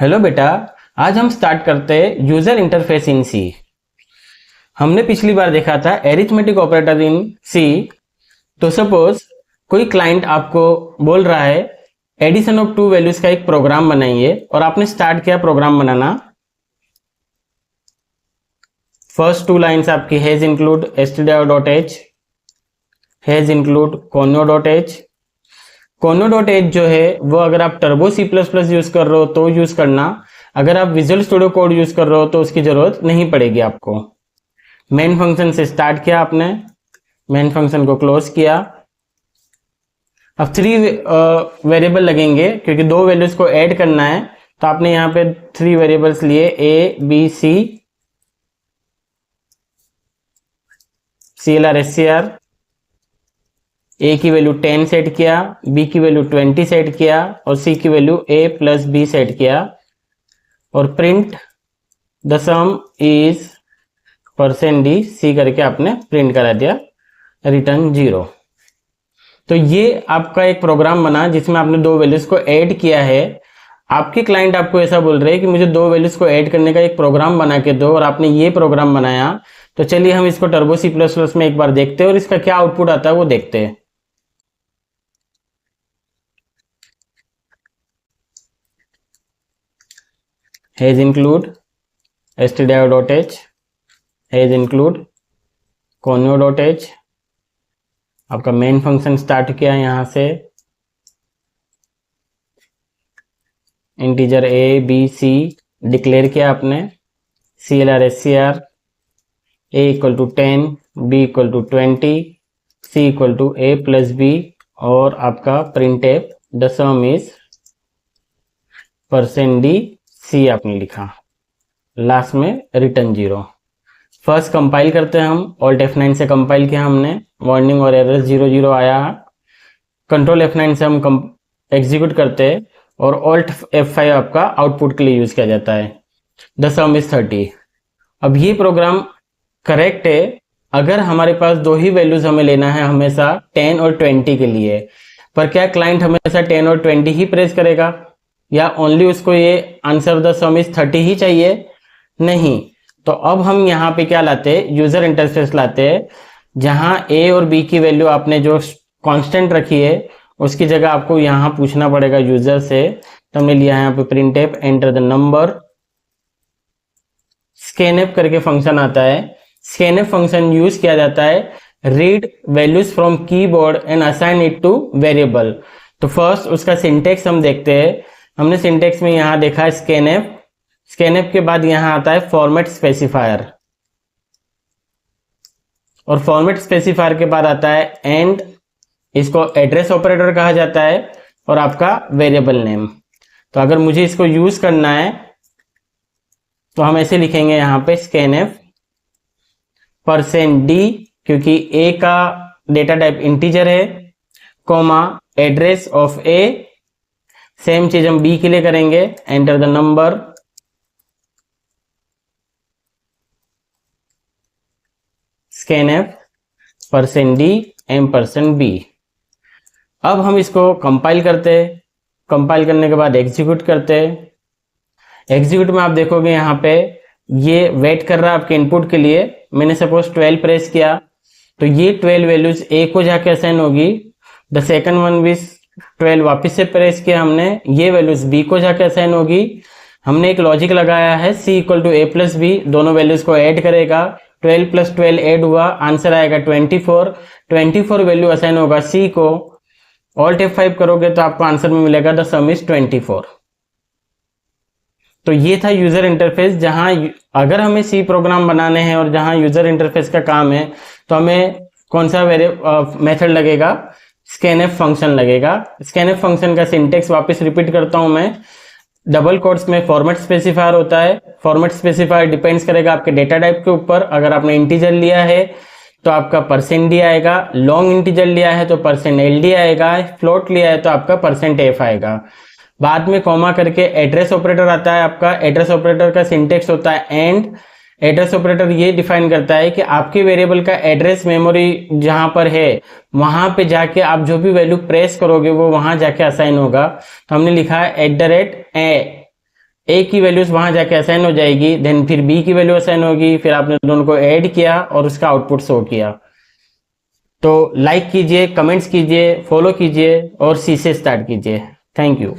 Hello बेटा, आज हम स्टार्ट करते हैं यूजर इंटरफेस इन सी। हमने पिछली बार देखा था एरिथमेटिक ऑपरेटर इन सी। तो सपोज कोई क्लाइंट आपको बोल रहा है एडिशन ऑफ टू वैल्यूज का एक प्रोग्राम बनाइए, और आपने स्टार्ट किया प्रोग्राम बनाना। फर्स्ट टू लाइन्स आपकी has include stdio.h, has include conio.h। conio.h जो है वो अगर आप टर्बो C++ यूज कर रहे हो तो यूज करना, अगर आप विजुअल स्टूडियो कोड यूज कर रहे हो तो उसकी जरूरत नहीं पड़ेगी आपको। मेन फंक्शन से स्टार्ट किया आपने, मेन फंक्शन को क्लोज किया। अब 3 वेरिएबल लगेंगे क्योंकि 2 वैल्यूज को ऐड करना है, तो आपने यहाँ पे 3 वेरिएबल्स लिए a b c, clr scr। a की वैल्यू 10 सेट किया, b की वैल्यू 20 सेट किया और c की वैल्यू a + b सेट किया, और print the some is %d c करके आपने प्रिंट करा दिया, रिटर्न 0। तो ये आपका एक प्रोग्राम बना जिसमें आपने 2 वैल्यूज को ऐड किया है। आपके क्लाइंट आपको ऐसा बोल रहे हैं कि मुझे 2 वैल्यूज को ऐड करने का एक प्रोग्राम बना के दो, और आपने ये प्रोग्राम बनाया। तो चलिए हम इसको टर्बो C++ में एक बार देखते हैं और इसका क्या आउटपुट आता है वो देखते हैं। Has include stdio.h, has include conio.h। आपका मेन फंक्शन स्टार्ट किया यहाँ से, integer a b c declare किया आपने, clr scr, a = 10, b = 20, c = a + b, और आपका printf the some is %d c आपने लिखा, लास्ट में रिटर्न 0। फर्स्ट कंपाइल करते हैं हम, Alt F9 से कंपाइल किया हमने, वार्निंग और एरर 0 आया। कंट्रोल F9 से हम एग्जीक्यूट करते हैं और Alt F5 आपका आउटपुट के लिए यूज किया जाता है। The some is 30। अब ये प्रोग्राम करेक्ट है अगर हमारे पास 2 ही वैल्यूज हमें लेना है हमेशा 10 और 20 के लिए। पर क्या क्लाइंट हमेशा 10 और 20 ही प्रेस करेगा, या ओनली उसको ये आंसर द सम इज 30 ही चाहिए? नहीं। तो अब हम यहाँ पे क्या लाते हैं, यूजर इंटरफेस लाते हैं, जहां a और b की वैल्यू आपने जो कांस्टेंट रखी है उसकी जगह आपको यहाँ पूछना पड़ेगा यूजर से। तो हमने लिया यहाँ पे printf enter the number. scanf करके फंक्शन आता है, scanf फंक्शन यूज किया जाता है read values from keyboard and assign it two variable. तो फर्स्ट उसका सिंटेक्स हम देखते हैं। हमने सिंटेक्स में यहाँ देखा है scanf। scanf के बाद यहाँ आता है फॉर्मेट स्पेसिफायर, और फॉर्मेट स्पेसिफायर के बाद आता है एंड। इसको एड्रेस ऑपरेटर कहा जाता है, और आपका वेरिएबल नेम। तो अगर मुझे इसको यूज करना है तो हम ऐसे लिखेंगे यहाँ पे scanf %d, क्योंकि a का डेटा टाइप इंटीजर है, comma address of a। Same चीज हम b के लिए करेंगे, enter the number. scanf %d %b। अब हम इसको कंपाइल करते हैं। कंपाइल करने के बाद एग्जीक्यूट करते हैं। एग्जीक्यूट में आप देखोगे यहाँ पे ये वेट कर रहा है आपके इनपुट के लिए। मैंने सपोज 12 प्रेस किया तो ये 12 वैल्यूज a को जाके असाइन होगी। द सेकंड वन विच 12 वापस से प्रेस किया हमने, ये वैल्यूज b को जाके असाइन होगी। हमने एक लॉजिक लगाया है c = a + b, दोनों वैल्यूज को ऐड करेगा। 12 + 12 ऐड हुआ, आंसर आएगा 24। 24 वैल्यू असाइन होगा c को। Alt F5 करोगे तो आपको आंसर में मिलेगा द सम इज 24। तो ये था यूजर इंटरफेस, जहां अगर हमें सी प्रोग्राम बनाने हैं और जहां यूजर इंटरफेस का काम है तो हमें कौन सा मेथड लगेगा, scanf फंक्शन लगेगा। scanf फंक्शन का सिंटेक्स वापस रिपीट करता हूं मैं। डबल कोट्स में फॉर्मेट स्पेसिफायर होता है। फॉर्मेट स्पेसिफायर डिपेंड्स करेगा आपके डेटा टाइप के ऊपर। अगर आपने इंटीजर लिया है तो आपका %d आएगा, लॉन्ग इंटीजर लिया है तो %ld आएगा, फ्लोट लिया है तो आपका %f आएगा। बाद में कॉमा करके एड्रेस ऑपरेटर आता है। आपका एड्रेस ऑपरेटर का सिंटेक्स होता है एंड। एड्रेस ऑपरेटर ये डिफाइन करता है कि आपके वेरिएबल का एड्रेस मेमोरी जहां पर है वहां पे जाके आप जो भी वैल्यू प्रेस करोगे वो वहां जाके असाइन होगा। तो हमने लिखा है @ ए की वैल्यूज वहां जाके असाइन हो जाएगी, देन फिर बी की वैल्यू असाइन होगी, फिर आपने दोनों को ऐड किया और उसका आउटपुट शो किया। तो लाइक कीजिए, कमेंट्स कीजिए, फॉलो कीजिए और सी से स्टार्ट कीजिए। Thank you.